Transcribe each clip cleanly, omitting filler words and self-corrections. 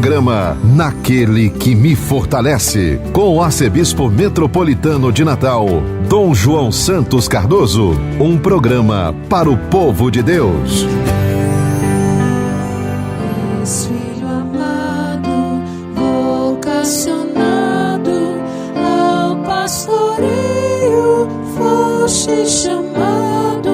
Programa Naquele que me fortalece, com o arcebispo metropolitano de Natal, Dom João Santos Cardoso. Um programa para o povo de Deus. Filho amado, vocacionado ao pastoreio, foste chamado.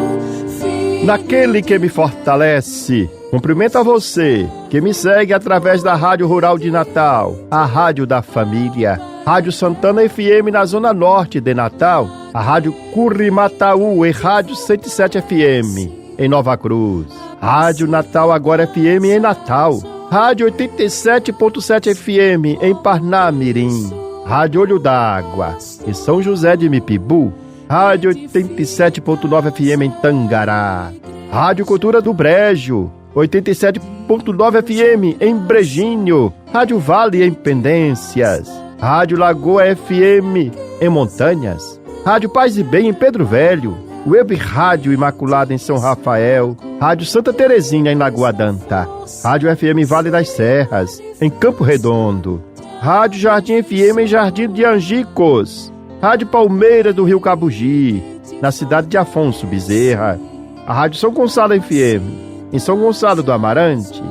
Naquele que me fortalece. Cumprimento a você que me segue através da Rádio Rural de Natal, a Rádio da Família, Rádio Santana FM na Zona Norte de Natal, a Rádio Curimataú e Rádio 107 FM em Nova Cruz, Rádio Natal Agora FM em Natal, Rádio 87.7 FM em Parnamirim, Rádio Olho d'Água em São José de Mipibu, Rádio 87.9 FM em Tangará, Rádio Cultura do Brejo, 87.9 FM em Brejinho, Rádio Vale em Pendências, Rádio Lagoa FM em Montanhas, Rádio Paz e Bem em Pedro Velho, Web Rádio Imaculada em São Rafael, Rádio Santa Terezinha em Lagoa Danta, Rádio FM Vale das Serras em Campo Redondo, Rádio Jardim FM em Jardim de Angicos, Rádio Palmeira do Rio Cabugi, na cidade de Afonso Bezerra, a Rádio São Gonçalo FM em São Gonçalo do Amarante,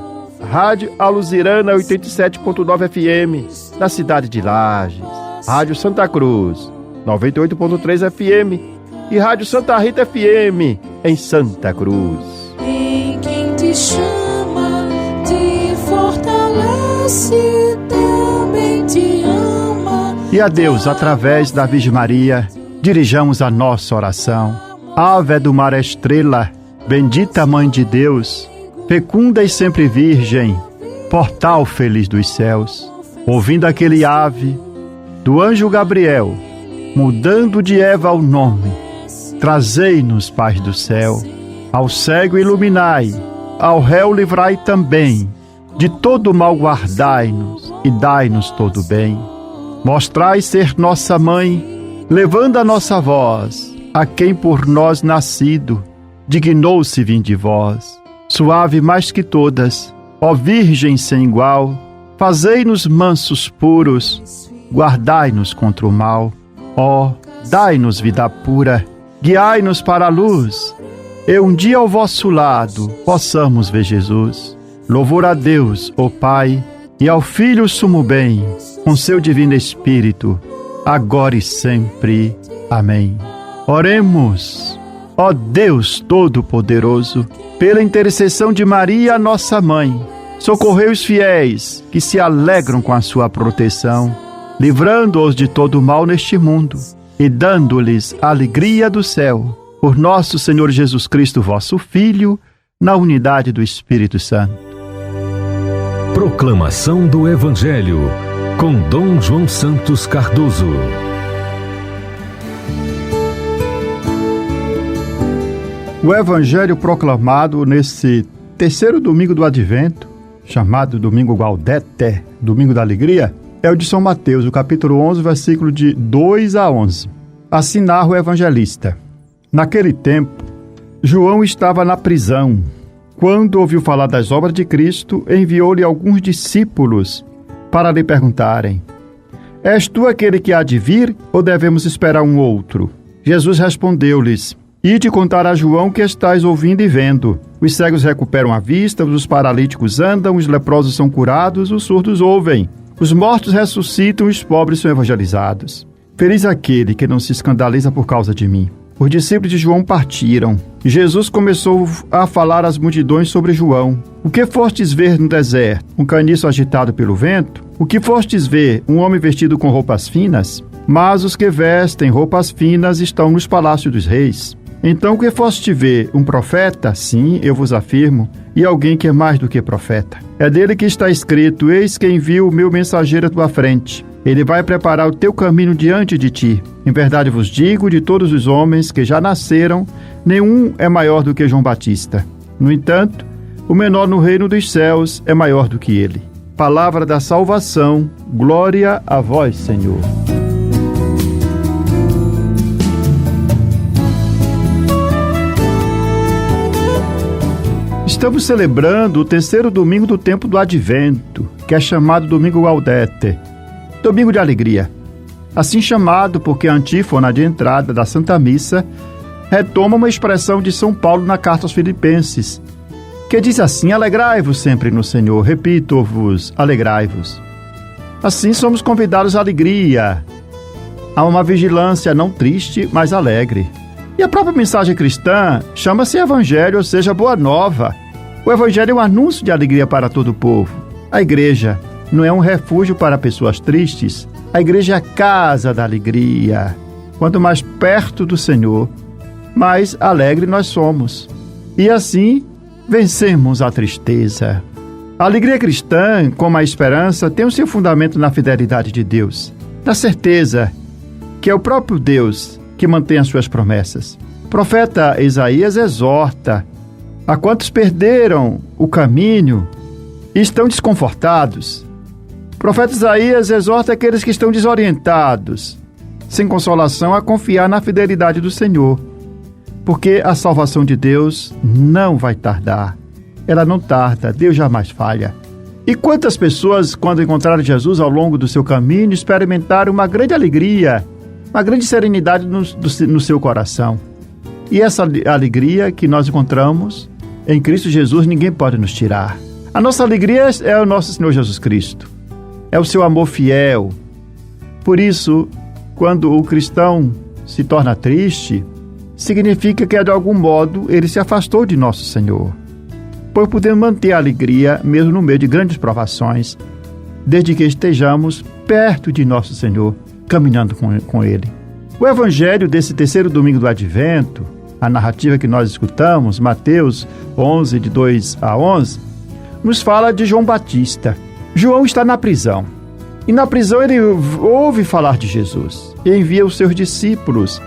Rádio Aluzirana 87.9 FM na cidade de Lages, Rádio Santa Cruz 98.3 FM e Rádio Santa Rita FM em Santa Cruz. Em quem te chama, te fortalece, também te ama. E a Deus, através da Virgem Maria, dirijamos a nossa oração. Ave do mar estrela, bendita Mãe de Deus, fecunda e sempre virgem, portal feliz dos céus. Ouvindo aquele ave do anjo Gabriel, mudando de Eva o nome, trazei-nos paz do céu. Ao cego iluminai, ao réu livrai também, de todo mal guardai-nos e dai-nos todo bem. Mostrai ser nossa mãe, levando a nossa voz a quem por nós nascido dignou-se vir de vós. Suave mais que todas, ó Virgem sem igual, fazei-nos mansos puros, guardai-nos contra o mal. Ó, dai-nos vida pura, guiai-nos para a luz, e um dia ao vosso lado possamos ver Jesus. Louvor a Deus, ó Pai, e ao Filho sumo bem, com seu divino Espírito, agora e sempre. Amém. Oremos. Ó Deus Todo-Poderoso, pela intercessão de Maria, nossa Mãe, socorrei os fiéis que se alegram com a sua proteção, livrando-os de todo mal neste mundo e dando-lhes a alegria do céu. Por nosso Senhor Jesus Cristo, vosso Filho, na unidade do Espírito Santo. Proclamação do Evangelho, com Dom João Santos Cardoso. O Evangelho proclamado nesse terceiro domingo do Advento, chamado Domingo Gaudete, Domingo da Alegria, é o de São Mateus, o capítulo 11, versículo de 2 a 11. Assim narra o evangelista. Naquele tempo, João estava na prisão. Quando ouviu falar das obras de Cristo, enviou-lhe alguns discípulos para lhe perguntarem: És tu aquele que há de vir, ou devemos esperar um outro? Jesus respondeu-lhes: Ide contar a João que estáis ouvindo e vendo. Os cegos recuperam a vista, os paralíticos andam, os leprosos são curados, os surdos ouvem, os mortos ressuscitam, os pobres são evangelizados. Feliz aquele que não se escandaliza por causa de mim. Os discípulos de João partiram. Jesus começou a falar às multidões sobre João. O que fostes ver no deserto? Um caniço agitado pelo vento? O que fostes ver? Um homem vestido com roupas finas? Mas os que vestem roupas finas estão nos palácios dos reis. Então o que foste ver? Um profeta? Sim, eu vos afirmo, e alguém que é mais do que profeta. É dele que está escrito: Eis que envio o meu mensageiro à tua frente. Ele vai preparar o teu caminho diante de ti. Em verdade vos digo, de todos os homens que já nasceram, nenhum é maior do que João Batista. No entanto, o menor no reino dos céus é maior do que ele. Palavra da salvação, glória a vós, Senhor. Estamos celebrando o terceiro domingo do tempo do Advento, que é chamado Domingo Gaudete, Domingo de Alegria. Assim chamado porque a antífona de entrada da Santa Missa retoma uma expressão de São Paulo na carta aos Filipenses, que diz assim: alegrai-vos sempre no Senhor, repito-vos, alegrai-vos. Assim somos convidados à alegria, a uma vigilância não triste, mas alegre. E a própria mensagem cristã chama-se Evangelho, ou seja, Boa Nova. O Evangelho é um anúncio de alegria para todo o povo. A igreja não é um refúgio para pessoas tristes. A igreja é a casa da alegria. Quanto mais perto do Senhor, mais alegre nós somos. E assim, vencemos a tristeza. A alegria cristã, como a esperança, tem o seu fundamento na fidelidade de Deus, na certeza que é o próprio Deus que mantém as suas promessas. O profeta Isaías exorta a quantos perderam o caminho e estão desconfortados. O profeta Isaías exorta aqueles que estão desorientados, sem consolação, a confiar na fidelidade do Senhor, porque a salvação de Deus não vai tardar. Ela não tarda, Deus jamais falha. E quantas pessoas, quando encontraram Jesus ao longo do seu caminho, experimentaram uma grande alegria, uma grande serenidade no seu coração. E essa alegria que nós encontramos em Cristo Jesus, ninguém pode nos tirar. A nossa alegria é o nosso Senhor Jesus Cristo. É o seu amor fiel. Por isso, quando o cristão se torna triste, significa que, de algum modo, ele se afastou de nosso Senhor. Pois podemos manter a alegria mesmo no meio de grandes provações, desde que estejamos perto de nosso Senhor, caminhando com Ele. O Evangelho desse terceiro domingo do Advento, a narrativa que nós escutamos, Mateus 11, de 2 a 11, nos fala de João Batista. João está na prisão. E na prisão ele ouve falar de Jesus e envia os seus discípulos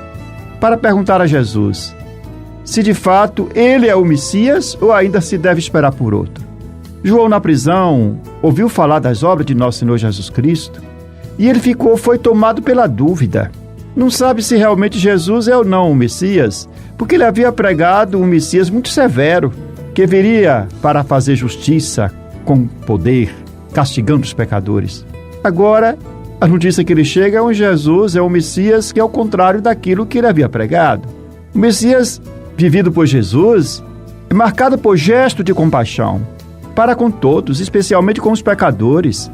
para perguntar a Jesus se de fato ele é o Messias ou ainda se deve esperar por outro. João, na prisão, ouviu falar das obras de nosso Senhor Jesus Cristo e ele foi tomado pela dúvida. Não sabe se realmente Jesus é ou não o Messias, porque ele havia pregado um Messias muito severo, que viria para fazer justiça com poder, castigando os pecadores. Agora, a notícia que ele chega é um Jesus, é um Messias que é o contrário daquilo que ele havia pregado. O Messias vivido por Jesus é marcado por gesto de compaixão para com todos, especialmente com os pecadores.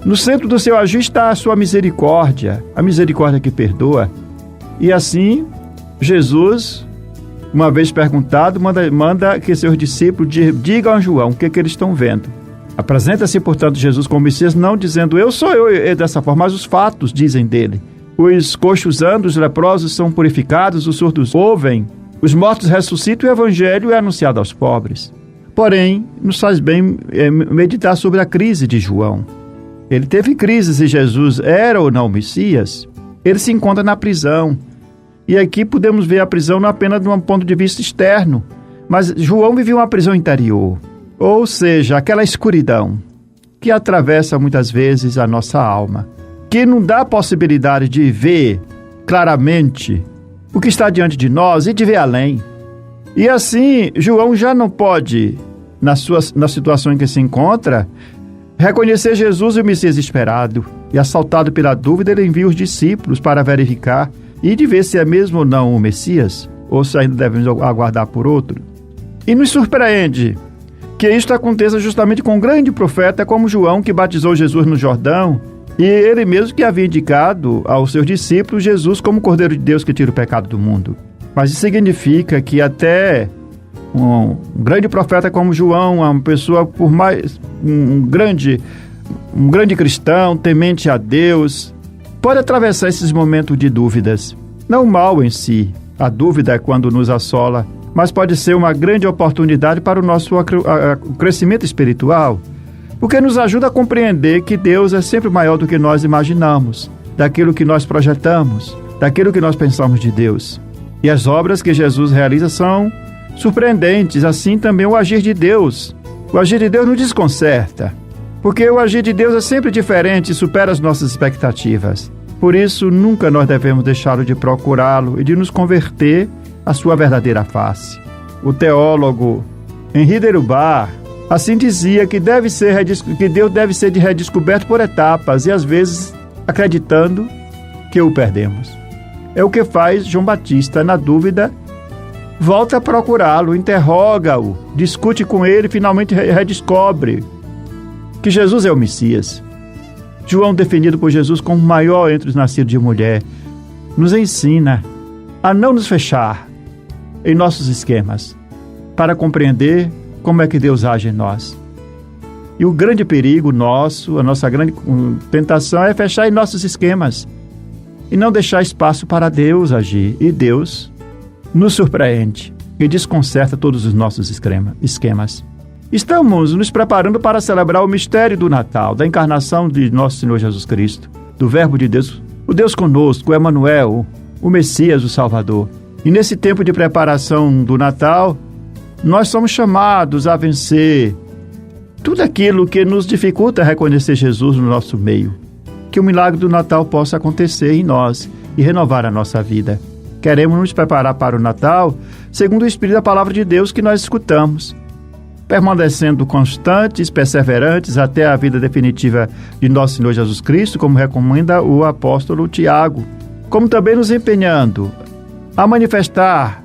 No centro do seu agir está a sua misericórdia, a misericórdia que perdoa. E assim, Jesus, uma vez perguntado, manda que seus discípulos digam a João o que eles estão vendo. Apresenta-se, portanto, Jesus como Messias, não dizendo eu sou eu dessa forma, mas os fatos dizem dele. Os coxos andam, os leprosos são purificados, os surdos ouvem, os mortos ressuscitam e o Evangelho é anunciado aos pobres. Porém, nos faz bem meditar sobre a crise de João. Ele teve crise se Jesus era ou não o Messias. Ele se encontra na prisão. E aqui podemos ver a prisão não apenas de um ponto de vista externo, mas João vivia uma prisão interior. Ou seja, aquela escuridão que atravessa muitas vezes a nossa alma, que não dá a possibilidade de ver claramente o que está diante de nós e de ver além. E assim, João já não pode, na situação em que se encontra, reconhecer Jesus e o Messias esperado. E assaltado pela dúvida, ele envia os discípulos para verificar e de ver se é mesmo ou não o Messias, ou se ainda devemos aguardar por outro. E nos surpreende que isto aconteça justamente com um grande profeta como João, que batizou Jesus no Jordão, e ele mesmo que havia indicado aos seus discípulos Jesus como o Cordeiro de Deus que tira o pecado do mundo. Mas isso significa que até um grande profeta como João, uma pessoa por mais um grande cristão, temente a Deus, pode atravessar esses momentos de dúvidas. Não o mal em si, a dúvida é quando nos assola, mas pode ser uma grande oportunidade para o nosso crescimento espiritual, porque nos ajuda a compreender que Deus é sempre maior do que nós imaginamos, daquilo que nós projetamos, daquilo que nós pensamos de Deus. E as obras que Jesus realiza são surpreendentes, assim também o agir de Deus. O agir de Deus nos desconcerta, porque o agir de Deus é sempre diferente e supera as nossas expectativas. Por isso, nunca nós devemos deixá-lo de procurá-lo e de nos converter à sua verdadeira face. O teólogo Em Hiderubá, assim dizia que Deus deve ser redescoberto por etapas e às vezes acreditando que o perdemos. É o que faz João Batista. Na dúvida, volta a procurá-lo, interroga-o, discute com ele e finalmente redescobre que Jesus é o Messias. João, definido por Jesus como o maior entre os nascidos de mulher, nos ensina a não nos fechar em nossos esquemas, para compreender como é que Deus age em nós. E o grande perigo nosso, a nossa grande tentação é fechar em nossos esquemas e não deixar espaço para Deus agir. E Deus nos surpreende e desconcerta todos os nossos esquemas. Estamos nos preparando para celebrar o mistério do Natal, da encarnação de nosso Senhor Jesus Cristo, do Verbo de Deus, o Deus conosco, o Emanuel, o Messias, o Salvador. E nesse tempo de preparação do Natal, nós somos chamados a vencer tudo aquilo que nos dificulta reconhecer Jesus no nosso meio. Que o milagre do Natal possa acontecer em nós e renovar a nossa vida. Queremos nos preparar para o Natal segundo o Espírito da Palavra de Deus que nós escutamos, permanecendo constantes, perseverantes até a vida definitiva de nosso Senhor Jesus Cristo, como recomenda o apóstolo Tiago, como também nos empenhando a manifestar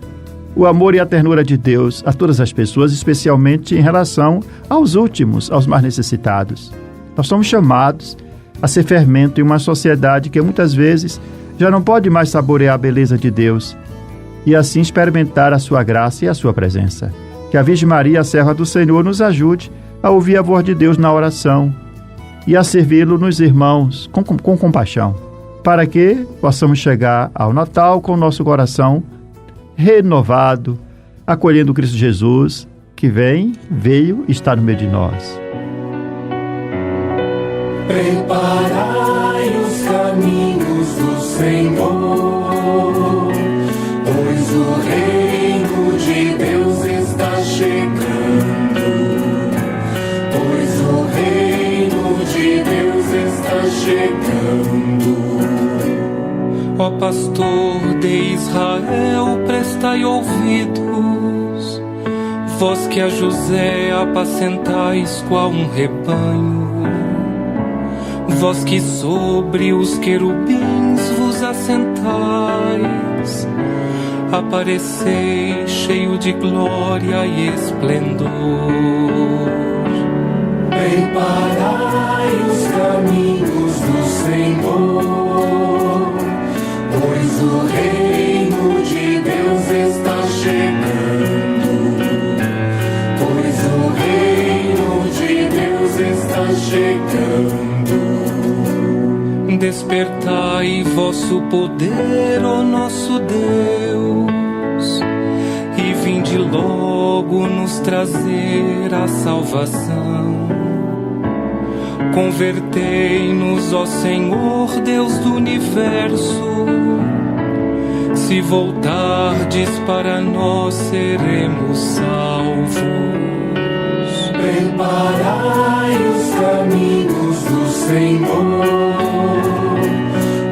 o amor e a ternura de Deus a todas as pessoas, especialmente em relação aos últimos, aos mais necessitados. Nós somos chamados a ser fermento em uma sociedade que muitas vezes já não pode mais saborear a beleza de Deus e assim experimentar a sua graça e a sua presença. Que a Virgem Maria, a serva do Senhor, nos ajude a ouvir a voz de Deus na oração e a servi-lo nos irmãos com compaixão, para que possamos chegar ao Natal com o nosso coração renovado, acolhendo Cristo Jesus, que veio e está no meio de nós. Preparai os caminhos do Senhor, pois o reino de Deus está chegando. Pois o reino de Deus está chegando. Ó pastor de Israel, prestai ouvidos, vós que a José apacentais qual um rebanho, vós que sobre os querubins vos assentais, aparecei cheio de glória e esplendor. Preparai os caminhos do Senhor, pois o reino de Deus está chegando. Pois o reino de Deus está chegando. Despertai vosso poder, ó nosso Deus, e vinde logo nos trazer a salvação. Convertei-nos, ó Senhor, Deus do universo. Se voltardes para nós, seremos salvos. Preparai os caminhos do Senhor,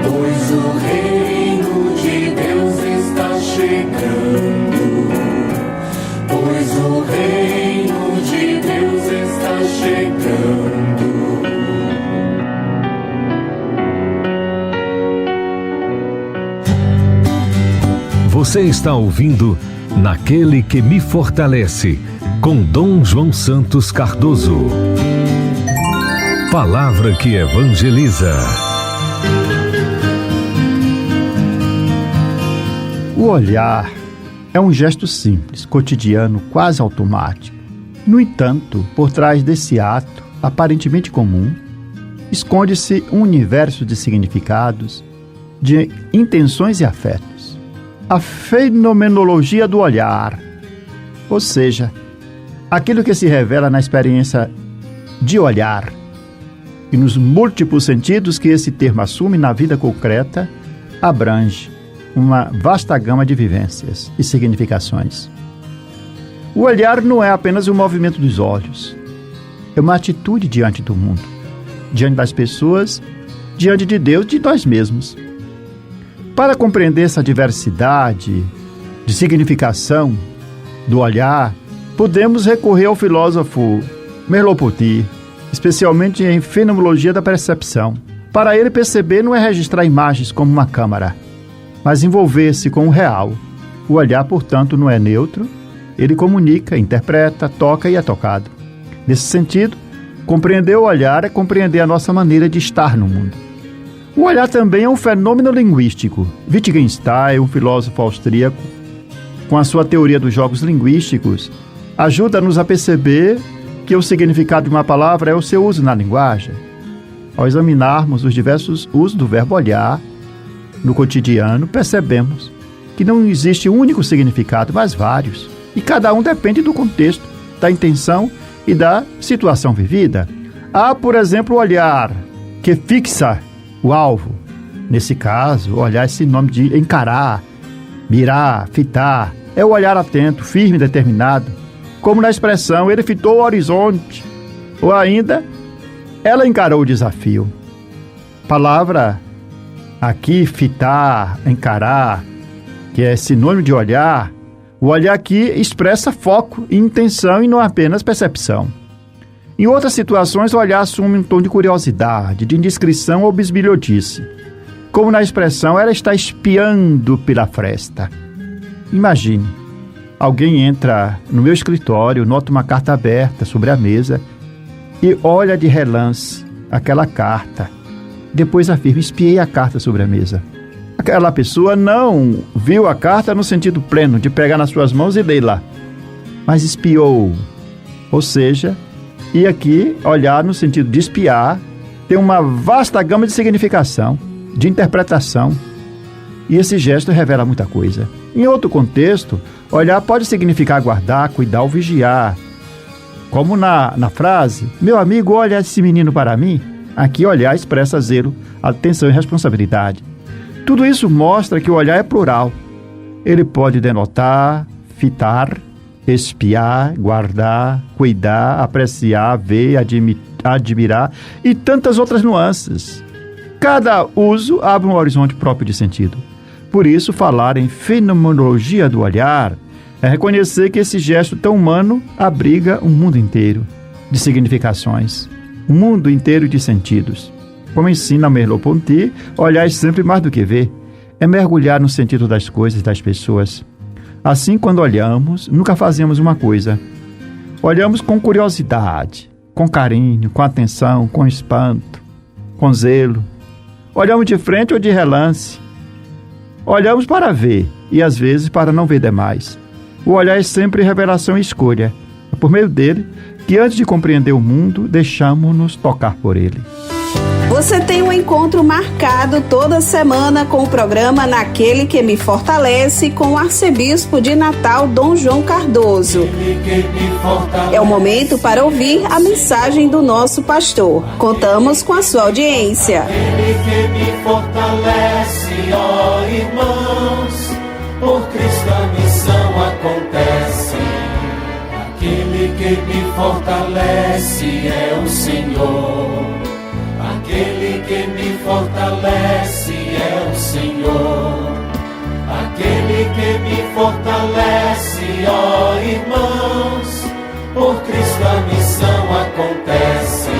pois o reino de Deus está chegando. Pois o reino de Deus está chegando. Você está ouvindo Naquele que me fortalece, com Dom João Santos Cardoso. Palavra que evangeliza. O olhar é um gesto simples, cotidiano, quase automático. No entanto, por trás desse ato, aparentemente comum, esconde-se um universo de significados, de intenções e afetos. A fenomenologia do olhar, ou seja, aquilo que se revela na experiência de olhar e nos múltiplos sentidos que esse termo assume na vida concreta, abrange uma vasta gama de vivências e significações. O olhar não é apenas o movimento dos olhos, é uma atitude diante do mundo, diante das pessoas, diante de Deus, de nós mesmos. Para compreender essa diversidade de significação do olhar, podemos recorrer ao filósofo Merleau-Ponty, especialmente em fenomenologia da percepção. Para ele, perceber não é registrar imagens como uma câmara, mas envolver-se com o real. O olhar, portanto, não é neutro, ele comunica, interpreta, toca e é tocado. Nesse sentido, compreender o olhar é compreender a nossa maneira de estar no mundo. O olhar também é um fenômeno linguístico. Wittgenstein, um filósofo austríaco, com a sua teoria dos jogos linguísticos, ajuda-nos a perceber que o significado de uma palavra é o seu uso na linguagem. Ao examinarmos os diversos usos do verbo olhar no cotidiano, percebemos que não existe um único significado, mas vários. E cada um depende do contexto, da intenção e da situação vivida. Há, por exemplo, o olhar que fixa o alvo. Nesse caso, o olhar é sinônimo de encarar, mirar, fitar. É o olhar atento, firme e determinado. Como na expressão, ele fitou o horizonte. Ou ainda, ela encarou o desafio. Palavra aqui, fitar, encarar, que é sinônimo de olhar. O olhar aqui expressa foco e intenção e não apenas percepção. Em outras situações, o olhar assume um tom de curiosidade, de indiscrição ou bisbilhotice. Como na expressão, ela está espiando pela fresta. Imagine, alguém entra no meu escritório, nota uma carta aberta sobre a mesa e olha de relance aquela carta. Depois afirma, espiei a carta sobre a mesa. Aquela pessoa não viu a carta no sentido pleno de pegar nas suas mãos e lê-la, mas espiou. Ou seja, e aqui, olhar no sentido de espiar, tem uma vasta gama de significação, de interpretação, e esse gesto revela muita coisa. Em outro contexto, olhar pode significar guardar, cuidar ou vigiar. Como na frase, meu amigo, olha esse menino para mim. Aqui, olhar expressa zelo, atenção e responsabilidade. Tudo isso mostra que o olhar é plural. Ele pode denotar, fitar, espiar, guardar, cuidar, apreciar, ver, admirar e tantas outras nuances. Cada uso abre um horizonte próprio de sentido. Por isso, falar em fenomenologia do olhar é reconhecer que esse gesto tão humano abriga um mundo inteiro de significações, um mundo inteiro de sentidos. Como ensina Merleau-Ponty, olhar é sempre mais do que ver, é mergulhar no sentido das coisas, das pessoas. Assim, quando olhamos, nunca fazemos uma coisa. Olhamos com curiosidade, com carinho, com atenção, com espanto, com zelo. Olhamos de frente ou de relance. Olhamos para ver e, às vezes, para não ver demais. O olhar é sempre revelação e escolha. É por meio dele que, antes de compreender o mundo, deixamos-nos tocar por ele. Você tem um encontro marcado toda semana com o programa Naquele que Me Fortalece com o arcebispo de Natal, Dom João Cardoso. É o momento para ouvir a mensagem do nosso pastor. Contamos com a sua audiência. Aquele que me fortalece, ó irmãos, por Cristo a missão acontece. Aquele que me fortalece é o Senhor. Aquele que me fortalece é o Senhor. Aquele que me fortalece, ó irmãos, por Cristo a missão acontece.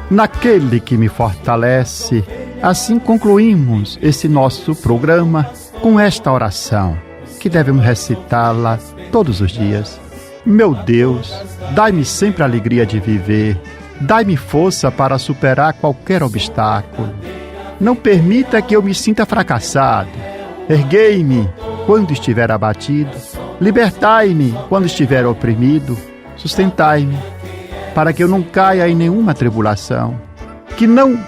Naquele que me fortalece, assim concluímos esse nosso programa com esta oração, que devemos recitá-la todos os dias. Meu Deus, dai-me sempre a alegria de viver. Dai-me força para superar qualquer obstáculo. Não permita que eu me sinta fracassado. Erguei-me quando estiver abatido. Libertai-me quando estiver oprimido. Sustentai-me para que eu não caia em nenhuma tribulação. Que não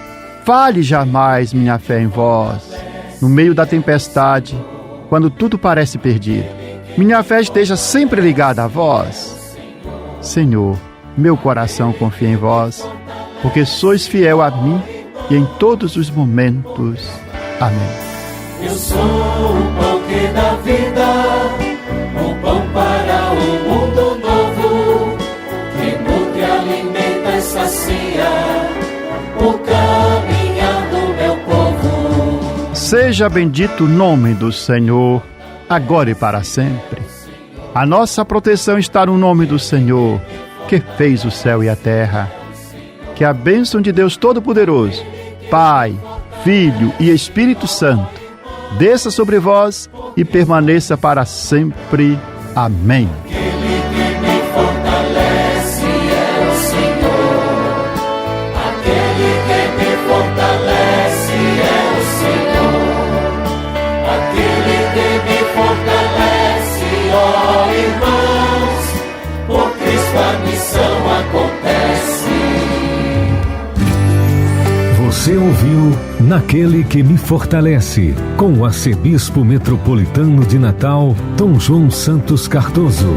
falhe jamais minha fé em vós. No meio da tempestade, quando tudo parece perdido, minha fé esteja sempre ligada a vós. Senhor, meu coração confia em vós, porque sois fiel a mim e em todos os momentos. Amém. Eu sou o pão que dá vida, o pão para um mundo novo, que nutre, alimenta e sacia o caminhar do meu povo. Seja bendito o nome do Senhor, agora e para sempre. A nossa proteção está no nome do Senhor, que fez o céu e a terra. Que a bênção de Deus Todo-Poderoso, Pai, Filho e Espírito Santo, desça sobre vós e permaneça para sempre. Amém. Você ouviu Naquele que me fortalece, com o arcebispo metropolitano de Natal, Dom João Santos Cardoso.